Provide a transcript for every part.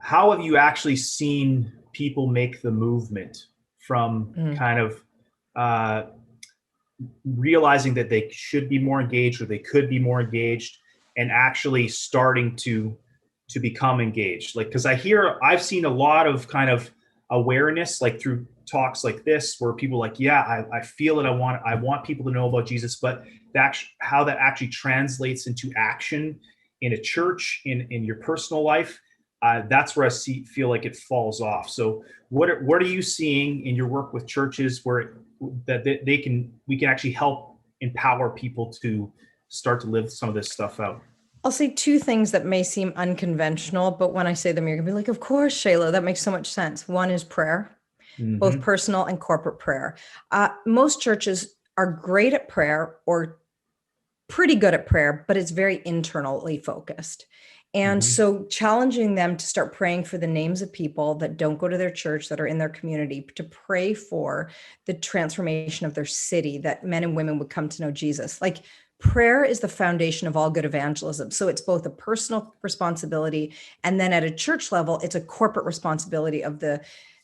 how have you actually seen people make the movement from Mm. kind of uh, realizing that they should be more engaged or they could be more engaged and actually starting to become engaged? Like, because I've seen a lot of kind of awareness like through talks like this where people are like, yeah, I feel it, I want people to know about Jesus, but how that actually translates into action in a church, in your personal life, that's where feel like it falls off. So what are you seeing in your work with churches where that we can actually help empower people to start to live some of this stuff out? I'll say two things that may seem unconventional, but when I say them, you're gonna be like, of course, Shayla, that makes so much sense. One is prayer, both Mm-hmm. personal and corporate prayer. Most churches are great at prayer or pretty good at prayer, but it's very internally focused. And Mm-hmm. so challenging them to start praying for the names of people that don't go to their church, that are in their community, to pray for the transformation of their city, that men and women would come to know Jesus. Like, prayer is the foundation of all good evangelism. So it's both a personal responsibility, and then at a church level, it's a corporate responsibility of the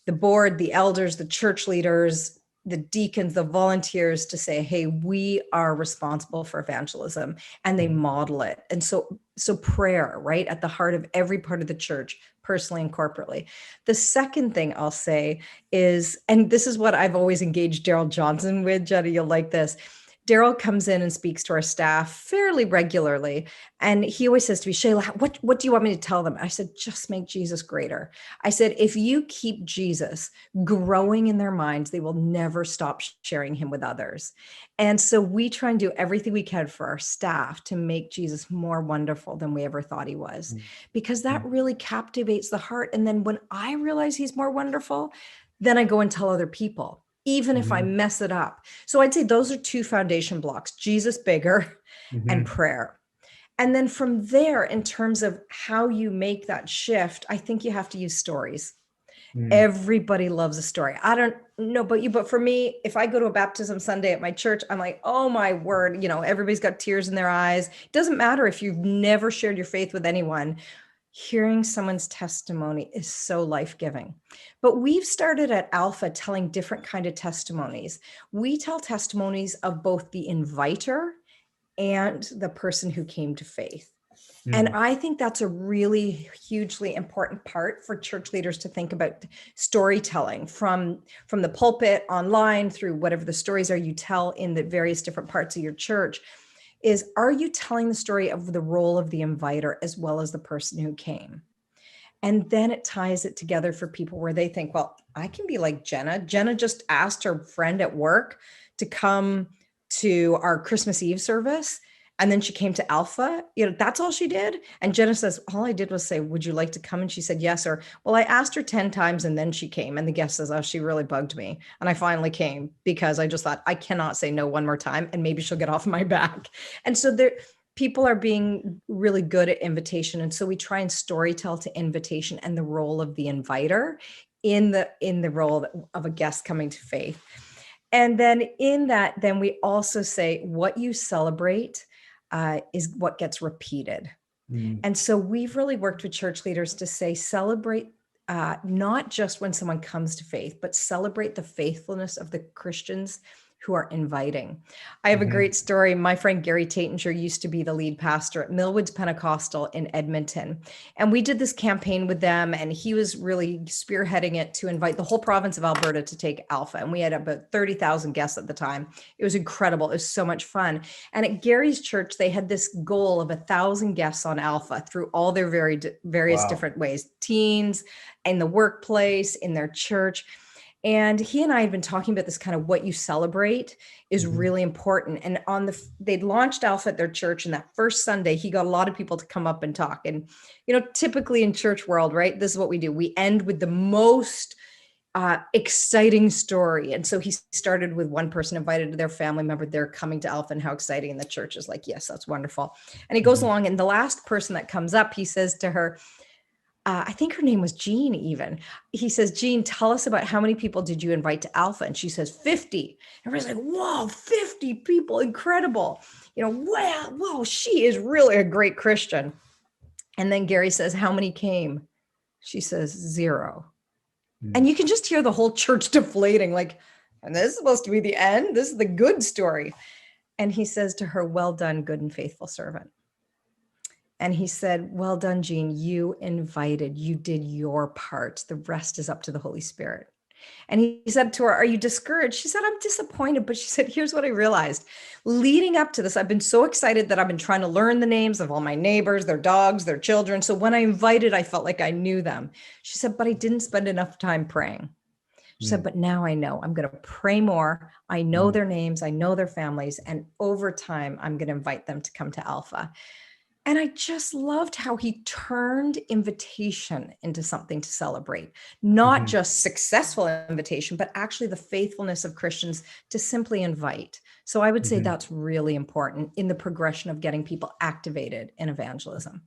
board, the elders, the church leaders, the deacons, the volunteers, to say, hey, we are responsible for evangelism, and they model it. And so prayer, right, at the heart of every part of the church, personally and corporately. The second thing I'll say is, and this is what I've always engaged Daryl Johnson with, Jenny, you'll like this. Daryl comes in and speaks to our staff fairly regularly. And he always says to me, Shayla, what do you want me to tell them? I said, just make Jesus greater. I said, if you keep Jesus growing in their minds, they will never stop sharing him with others. And so we try and do everything we can for our staff to make Jesus more wonderful than we ever thought he was, because that really captivates the heart. And then when I realize he's more wonderful, then I go and tell other people, even if I Mm-hmm. mess it up. So I'd say those are two foundation blocks: Jesus bigger and Mm-hmm. prayer. And then from there, in terms of how you make that shift, I think you have to use stories. Mm-hmm. Everybody loves a story. I don't know about you, but for me, if I go to a baptism Sunday at my church, I'm like, oh my word, everybody's got tears in their eyes. It doesn't matter if you've never shared your faith with anyone. Hearing someone's testimony is so life-giving. But we've started at Alpha telling different kind of testimonies. We tell testimonies of both the inviter and the person who came to faith. And Mm-hmm. I think that's a really hugely important part for church leaders to think about: storytelling from the pulpit, online, through whatever the stories are you tell in the various different parts of your church. Is, are you telling the story of the role of the inviter as well as the person who came? And then it ties it together for people where they think, well, I can be like Jenna. Jenna just asked her friend at work to come to our Christmas Eve service. And then she came to Alpha. That's all she did. And Jenna says, all I did was say, would you like to come? And she said, yes. Or, well, I asked her 10 times and then she came. And the guest says, oh, she really bugged me. And I finally came because I just thought, I cannot say no one more time, and maybe she'll get off my back. And so people are being really good at invitation. And so we try and storytell to invitation and the role of the inviter in the role of a guest coming to faith. And then in that, then we also say what you celebrate is what gets repeated. Mm-hmm. And so we've really worked with church leaders to say, celebrate not just when someone comes to faith, but celebrate the faithfulness of the Christians who are inviting. I have a Mm-hmm. great story. My friend Gary Tattinger used to be the lead pastor at Millwoods Pentecostal in Edmonton. And we did this campaign with them, and he was really spearheading it to invite the whole province of Alberta to take Alpha. And we had about 30,000 guests at the time. It was incredible. It was so much fun. And at Gary's church, they had this goal of 1,000 guests on Alpha through all their various Wow. different ways: teens, in the workplace, in their church. And he and I had been talking about this kind of what you celebrate is Mm-hmm. really important. And they'd launched Alpha at their church, and that first Sunday, he got a lot of people to come up and talk. And, typically in church world, right, this is what we do. We end with the most exciting story. And so he started with one person invited their family member, they're coming to Alpha and how exciting. And the church is like, yes, that's wonderful. And he goes Mm-hmm. along, and the last person that comes up, he says to her, I think her name was Jean even. He says, Jean, tell us about how many people did you invite to Alpha? And she says, 50. Everybody's like, whoa, 50 people, incredible. Wow, whoa, she is really a great Christian. And then Gary says, how many came? She says, 0. Mm. And you can just hear the whole church deflating, like, and this is supposed to be the end. This is the good story. And he says to her, well done, good and faithful servant. And he said, well done, Jean, you invited, you did your part. The rest is up to the Holy Spirit. And he said to her, are you discouraged? She said, I'm disappointed. But she said, here's what I realized. Leading up to this, I've been so excited that I've been trying to learn the names of all my neighbors, their dogs, their children. So when I invited, I felt like I knew them. She said, but I didn't spend enough time praying. She said, but now I know I'm going to pray more. I know their names. I know their families. And over time, I'm going to invite them to come to Alpha. And I just loved how he turned invitation into something to celebrate, not just successful invitation, but actually the faithfulness of Christians to simply invite. So I would say that's really important in the progression of getting people activated in evangelism.